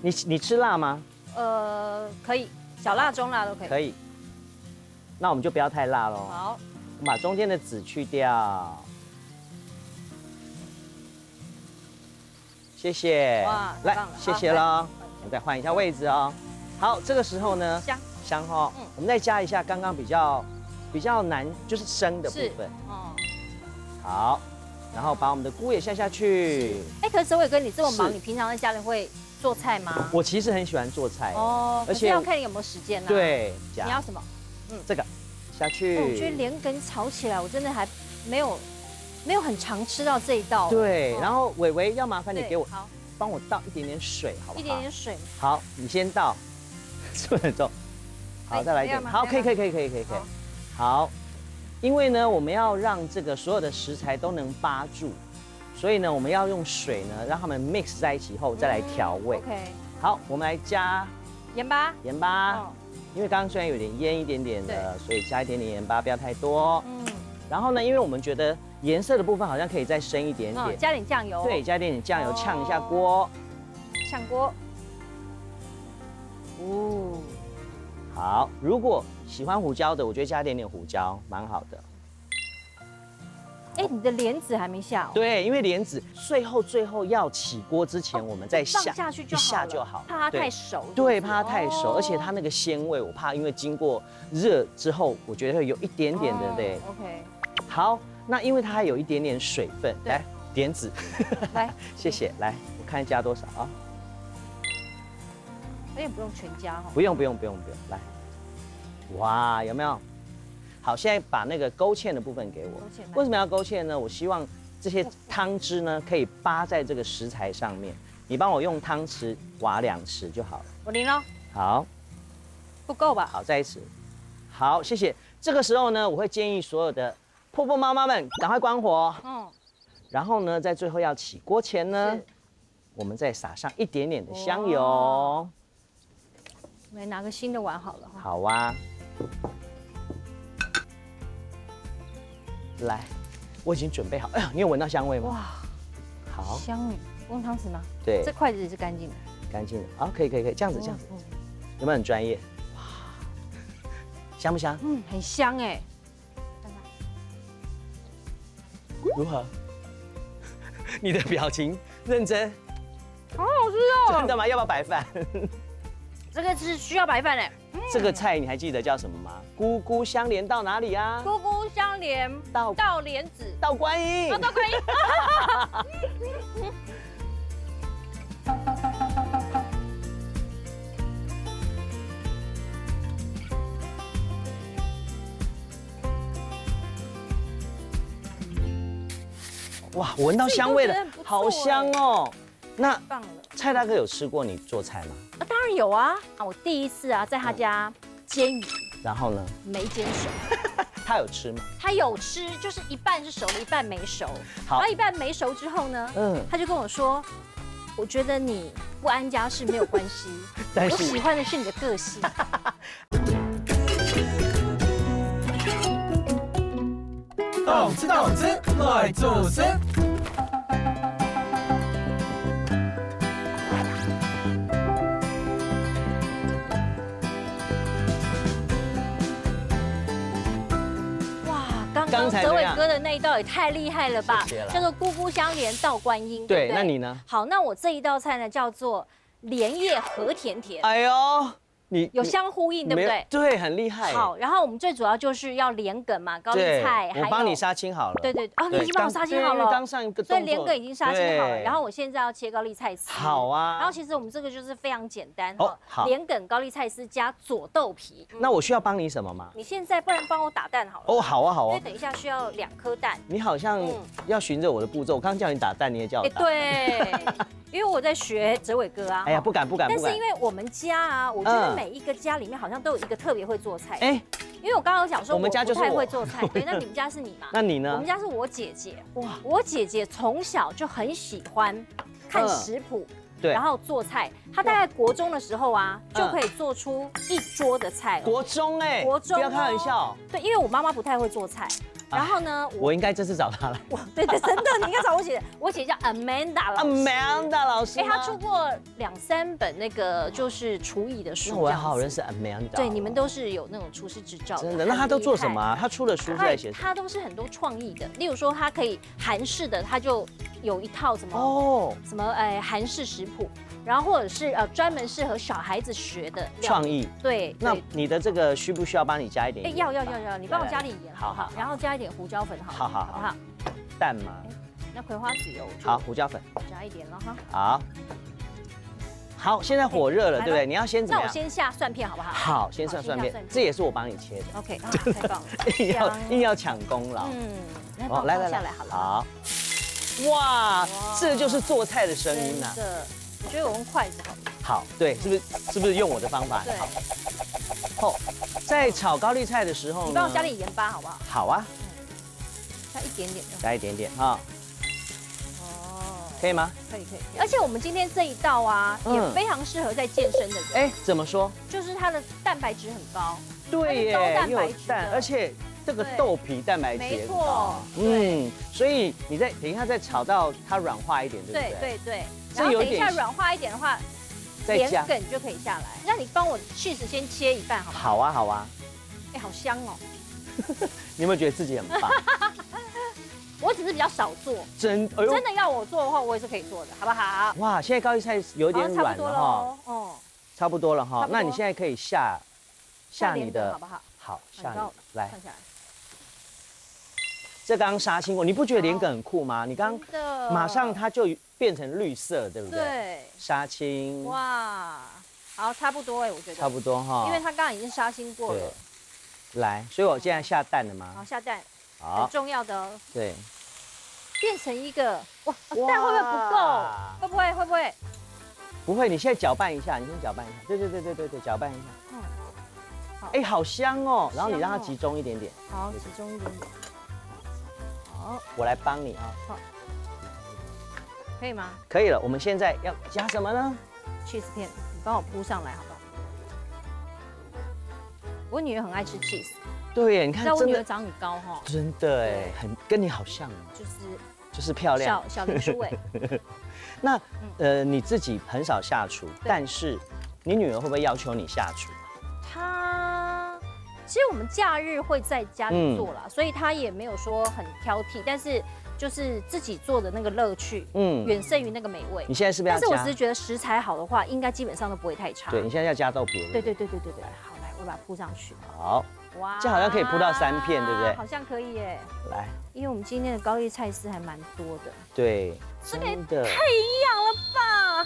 你吃辣吗？可以，小辣、中辣都可以。可以。那我们就不要太辣喽。好，我们把中间的籽去掉。谢谢。哇，来，谢谢喽。我们再换一下位置哦。好，这个时候呢，香哈，我们再加一下刚刚比较难，就是生的部分。好，然后把我们的菇也下去。可是哲伟哥，你这么忙，你平常在家里会做菜吗？我其实很喜欢做菜哦，而且要看你有没有时间呢。对，你要什么？这个下去。我觉得连根炒起来，我真的还没有很常吃到这一道。对，然后伟伟要麻烦你给我帮我倒一点点水，好不好？一点点水。好，你先倒，是不是很重？好，再来一点。好，可以。好，因为呢，我们要让这个所有的食材都能扒住，所以呢，我们要用水呢，让它们 mix 在一起后再来调味。OK。好，我们来加盐巴。因为刚刚虽然有点腌一点点的，所以加一点点盐巴，不要太多。然后呢，因为我们觉得颜色的部分好像可以再深一点点，加点酱油。对，加一点点酱油呛一下锅。炝锅。好，如果喜欢胡椒的，我觉得加一点点胡椒蛮好的。你的莲子还没下哦。对，因为莲子最后要起锅之前，我们再下去就好，怕它太熟。对，怕它太熟，而且它那个鲜味，我怕因为经过热之后，我觉得会有一点点的对。OK。好，那因为它还有一点点水分，来莲子，来，谢谢，来，我看加多少啊？也不用全加哈。不用，来，哇，有没有？好，现在把那个勾芡的部分给我。为什么要勾芡呢？我希望这些汤汁呢可以扒在这个食材上面。你帮我用汤匙挖2匙就好了。我淋了。好，不够吧？好，再一匙。好，谢谢。这个时候呢，我会建议所有的婆婆妈妈们赶快关火。然后呢，在最后要起锅前呢，我们再撒上一点点的香油。我们来拿个新的碗好了。好啊。来，我已经准备好。哎呀，你有闻到香味吗？哇，好香哎！用汤匙吗？对，这筷子也是干净的。干净的，好，可以，这样子，有没有很专业？哇，香不香？很香哎。如何？你的表情认真，好好吃哦！真的吗？要不要白饭？这个是需要白饭哎。这个菜你还记得叫什么吗？菇菇相连到哪里啊？菇菇相连到莲子到观音。到观音。哇，闻到香味了，好香哦！那棒了。蔡大哥有吃过你做菜吗？当然有啊！我第一次啊在他家煎鱼，然后呢？没煎熟。他有吃吗？他有吃，就是一半是熟的，一半没熟。好，然后一半没熟之后呢，他就跟我说，我觉得你不安家是没有关系，我喜欢的是你的个性。懂吃，来做事。刚才哲伟哥的那一道也太厉害了吧，叫做菇菇相连到观音。对，那你呢？好，那我这一道菜呢叫做莲叶和甜甜。哎呦，有相呼应，对不没有对？对，很厉害。好，然后我们最主要就是要连梗嘛，高丽对菜，我帮你杀青好了。对对，哦，你对已经帮我杀青好了，刚上一个动作，所以连梗已经杀青好了。对然后我现在要切高丽菜丝。好啊。然后其实我们这个就是非常简单哦好连梗高丽菜丝加左豆皮。那我需要帮你什么吗？你现在不然帮我打蛋好了。哦，好啊，好啊。因为等一下需要2颗蛋。你好像要循着我的步骤，我刚叫你打蛋，你也叫我打。对，因为我在学哲伟哥啊。哎呀，不敢。但是因为我们家啊，我觉得每一个家里面好像都有一个特别会做菜。哎，因为我刚刚有讲说我们家就是不太会做菜，对，那你们家是你嘛？那你呢？我们家是我姐姐。哇，我姐姐从小就很喜欢看食谱。对，然后做菜，她大概国中的时候啊，就可以做出1桌的菜。国中哎，国中不要开玩笑。对，因为我妈妈不太会做菜，然后呢，我应该这次找她来。对，真的，你应该找我姐，我姐叫 Amanda 老师。Amanda 老师，她出过2、3本那个就是厨艺的书。那我要好好认识 Amanda。对，你们都是有那种厨师执照的。真的？那她都做什么啊？她出的书是在写什么？她都是很多创意的，例如说她可以韩式的，她就有一套什么韩式食谱。然后或者是专门适合小孩子学的创意，对。那你的这个需不需要帮你加一点盐？要，你帮我加点盐，好，然后加一点胡椒粉，好不好？蛋吗？那葵花籽油，好，胡椒粉加一点了哈。好，现在火热了，对不对？你要先怎么样？那我先下蒜片好不好？好，先下蒜片，这也是我帮你切的。OK， 太棒了，硬要抢功劳。那来下来好了。好，哇，这就是做菜的声音呐。我觉得我用筷子好了。好，对，是不是用我的方法？对。后，在炒高丽菜的时候呢，你帮我加点盐巴好不好？好啊。加一点点。加一点点哈。哦。可以吗？可以。而且我们今天这一道啊，也非常适合在健身的人。哎，怎么说？就是它的蛋白质很高。对耶，高蛋白质，而且这个豆皮蛋白质也很高。没错。所以你等一下再炒到它软化一点，对不对？对。然后等一下软化一点的话，连梗就可以下来。那你帮我cheese先切一半好吗？好啊。哎，好香哦！你有没有觉得自己很棒？我只是比较少做，真的要我做的话，我也是可以做的，好不好？哇，现在高丽菜有点软了哈。哦，差不多了哈。那你现在可以下你的好不好？好，下你来。看下来。这刚杀青过，你不觉得连梗很酷吗？你刚马上它就变成绿色，对不对？对，杀青。哇，好，差不多哎，我觉得差不多哈，因为它刚刚已经杀青过了。来，所以我现在下蛋了吗？好，下蛋，好，很重要的哦。对，变成一个哇，蛋会不会不够？会不会？不会，你现在搅拌一下，你先搅拌一下。对，搅拌一下。嗯，好。哎，好香哦，然后你让它集中一点点。好，集中一点点。好，我来帮你啊。好，可以吗？可以了。我们现在要加什么呢？cheese 片，你帮我铺上来好不好？我女儿很爱吃 cheese。对耶，你看，知道我女儿长很高哈。真的哎，跟你好像。就是漂亮。小林书伟。那你自己很少下厨，但是你女儿会不会要求你下厨？其实我们假日会在家里做啦，所以她也没有说很挑剔，但是就是自己做的那个乐趣，远胜于那个美味。你现在是不是要加？但是我只是觉得食材好的话，应该基本上都不会太差。对，你现在要加豆皮。对。好，来，我把它铺上去。好。哇，这好像可以铺到3片，对不对？好像可以耶。来，因为我们今天的高丽菜丝还蛮多的。对，真的。太营养了吧！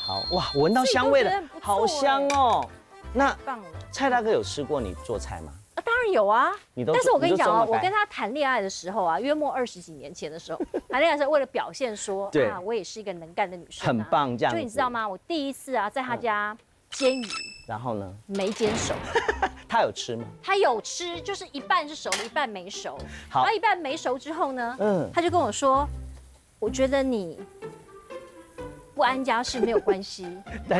好哇，闻到香味了，好香哦。那棒了。蔡大哥有吃过你做菜吗？当然有啊。但是我跟你讲啊，我跟他谈恋爱的时候啊，约莫20几年前的时候，谈恋爱的时候为了表现说啊，我也是一个能干的女生，很棒这样。就你知道吗？我第一次啊，在他家煎鱼，然后呢？没煎熟。他有吃吗？他有吃，就是一半是熟的，一半没熟。好，然后一半没熟之后呢，他就跟我说，我觉得你不安家事没有关系，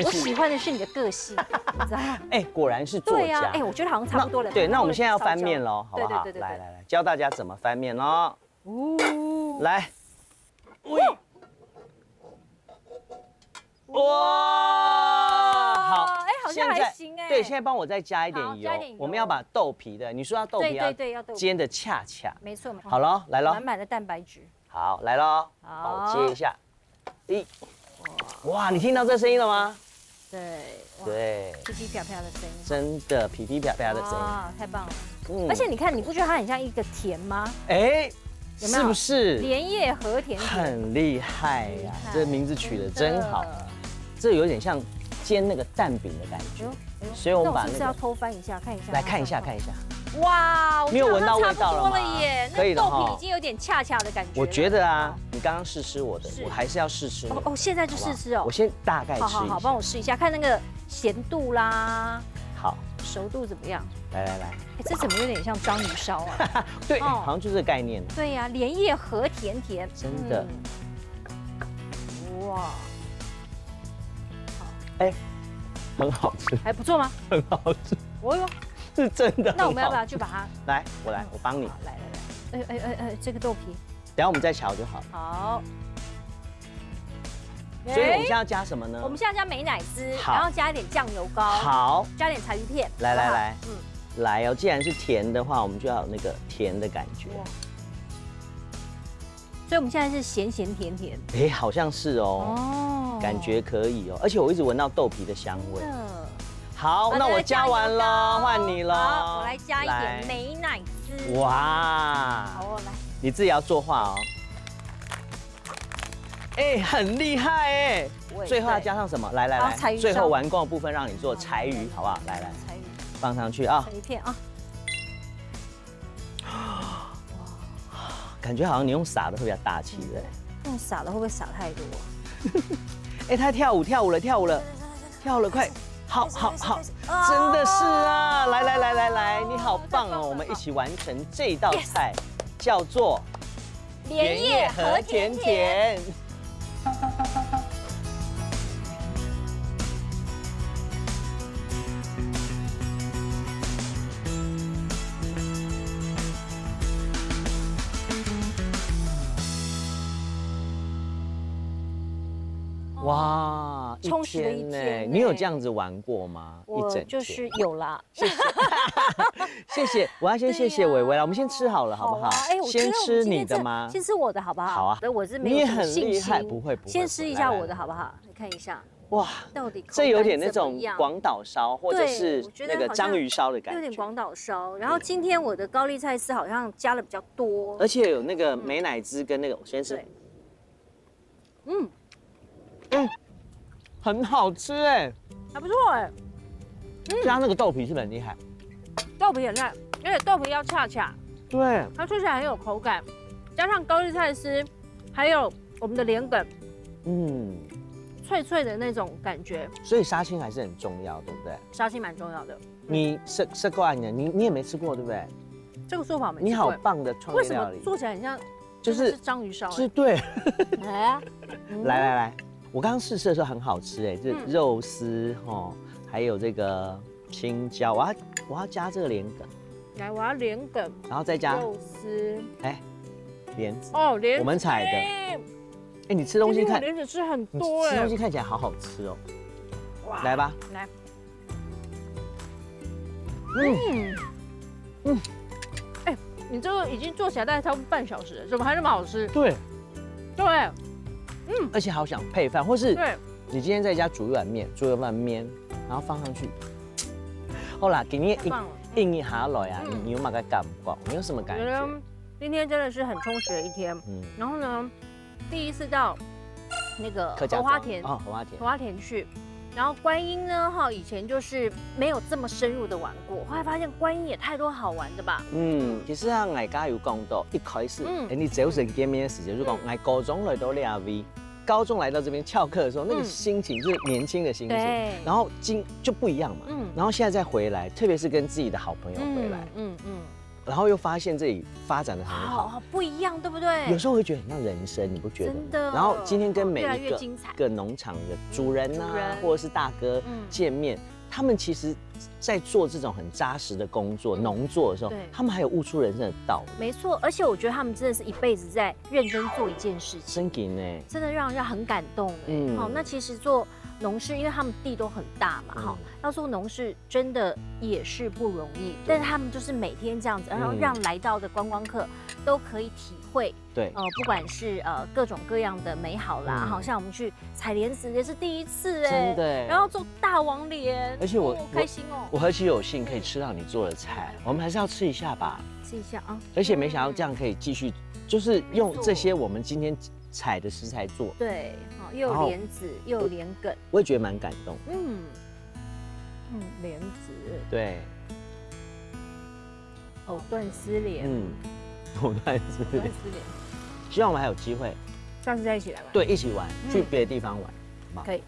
我喜欢的是你的个性，你知道吗？哎，果然是作家。对呀，哎，我觉得好像差不多了。对，那我们现在要翻面喽，好不好？对，来，教大家怎么翻面喽。来，哇，好，哎，好像还行哎。对，现在帮我再加一点油，我们要把豆皮的，你说要豆皮要煎的恰恰，没错。好了，来了，满满的蛋白质。好，来喽，好，接一下，哇，你听到这声音了吗？对，哇，对，噼噼啪啪的声音，真的噼噼啪啪的声音。哇，太棒了！嗯而且你看，你不觉得它很像一个田吗？哎，有没有是不是莲叶和田田，很厉害呀？厉害这名字取得真好，真的这有点像煎那个蛋饼的感觉。所以我们把那我是不是要那个偷翻一下，看一下？来看一下，看一下。哇，我你有闻到觉得味道了吗差不多了耶，可以了哈那豆皮已经有点恰恰的感觉了。我觉得啊，你刚刚试吃我的是，我还是要试吃你的。哦，现在就试吃哦我。先大概吃一下。好好好，帮我试一下，看那个咸度啦，好，熟度怎么样？来，哎，这怎么有点像章鱼烧啊？对，哦好像就这个概念。对呀，莲叶和甜甜，真的哇，哎，很好吃，还不错吗？很好吃，哦哟，是真的。那我们要不很好要去把它？来，我来，我帮你。好来来来，这个豆皮等一下我们再瞧就好了。好。所以我们现在哎要加什么呢？我们现在加美乃滋，好然后加一点酱油膏，好，加点柴鱼片。好不好来来来，来哦。既然是甜的话，我们就要有那个甜的感觉。哇所以我们现在是咸咸甜甜。哎，好像是哦，哦感觉可以哦。而且我一直闻到豆皮的香味。真的好，那我加完了，换你了。好，我来加一点来美乃滋。哇，好哦，来。你自己要作画哦。哎，很厉害哎！最后要加上什么？来来来，啊柴鱼烧最后完工的部分让你做柴鱼，好不好？来来，柴鱼放上去啊柴！鱼片啊，感觉好像你用撒的会比较大气，对不对？用撒了会不会撒太多？哎，他跳舞了，快！好，真的是啊！来，你好棒哦！我们一起完成这道菜，叫做莲叶和甜甜。。哇，充实的一呢天你有这样子玩过吗？一整天我就是有啦，谢谢，我要先谢谢伟伟了。我们先吃好了，好不好？哎，我觉得先吃我们今天你的吗？先吃我的好不好？好啊我是没你也很有什么信厉害，心不会，先吃一下我的来好不好？你看一下，哇，到底口这有感点那种怎么样广岛烧或者对是我觉得那个好像章鱼烧的感觉，有点广岛烧。然后今天我的高丽菜丝好像加了比较多，而且有那个美乃滋跟那个，我先吃对，很好吃哎，还不错哎，加那个豆皮是不是很厉害？豆皮很烂，而且豆皮要恰恰，对，它吃起来很有口感，加上高丽菜丝，还有我们的莲梗，脆脆的那种感觉，所以杀青还是很重要，对不对？杀青蛮重要的。你吃过呢？你也没吃过，对不对？这个做法我没吃过你好棒的创为什么业料理，做起来很像就是真的是章鱼烧？是对。哎，来，我刚刚试吃的时候很好吃哎，这肉丝哦，还有这个青椒，我要加这个莲梗，来，我要莲梗、然后再加肉丝，莲子，哦，莲子我们采的。哎哎，你吃东西今天我看，莲子吃很你多哎吃东，西看起来好好吃哦。哇来吧，来，哎，你这个已经做起来大概差不多半小时了，怎么还那么好吃？对，对而且好想配饭，或是对，你今天在家煮一碗面，煮一碗面，然后放上去，好啦，给你太棒了。印一下来啊，你有哪个感觉？你有什么感我觉得觉？今天真的是很充实的一天。然后呢，第一次到那个客家荷花田，哦，荷花田荷，花田去。然后观音呢，以前就是没有这么深入的玩过，后来发现观音也太多好玩的吧。其實啊，我家有講到一開始，嗯你早晨見面嘅時候就講，我高中來到兩 V，高中來到這邊翹課的時候，那個心情就是年輕的心情，对，然後就不一樣嘛，然後現在再回來，特別是跟自己的好朋友回來，然後又發現這裡發展得很好，好不一样，對不對？有時候會覺得很像人生，你不覺得嗎？真的。然後今天跟每越來一個越精彩。個農場的主人主啊人，或者是大哥見面，他們其實在做這種很扎實的工作，農作的時候對，他們還有悟出人生的道理。沒錯，而且我覺得他們真的是一輩子在認真做一件事情，真嘅呢，真的讓人很感動。好，那其實做農事，因為他們地都很大嘛，哈，要做農事真的也是不容易。但是他們就是每天這樣子，然後讓來到的觀光客都可以體會对，不管是各种各样的美好啦，好像我们去采莲子也是第一次哎，真的。然后做大王莲，而且我开心哦，我何其有幸可以吃到你做的菜，我们还是要吃一下吧。试一下啊。而且没想到这样可以继续，就是用这些我们今天采的食材做。对，又有莲子，又有莲梗，我也觉得蛮感动。莲子，对，藕断丝连，藕断丝连。希望我们还有机会，下次再一起来玩。对，一起玩，去别的地方玩，好不好？可以。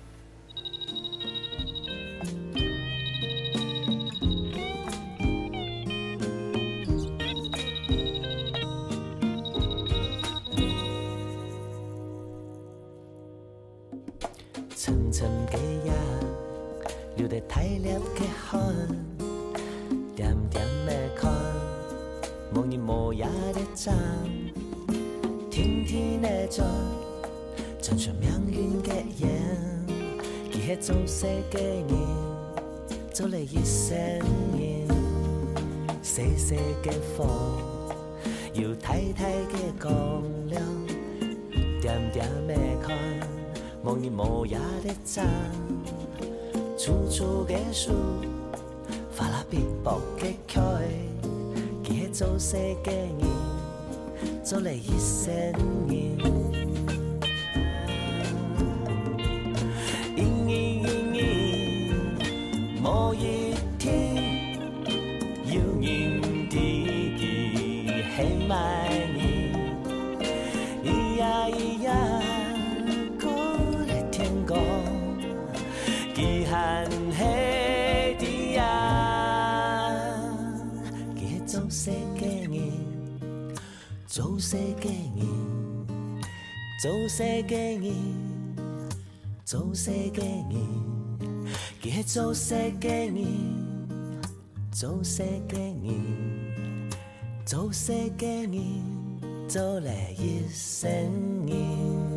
层层嘅夜，流得太烈嘅汗，點點嘅看，無日無夜的站，天天嘅轉，轉出命運嘅眼，佢係做世嘅人，做了一生年，細細嘅風，有太太嘅光亮，點點嘅看。無日無夜的站，處處嘅樹，發啦碧薄嘅開，佢係做世嘅人，做了一生年。某一天，有人的佢係埋你，咿呀咿呀。佢喊起啲呀，佢係做世嘅人，做世嘅人，做世嘅人，做世嘅人，佢係做世嘅人，做世嘅人，做世嘅人，做了一生人。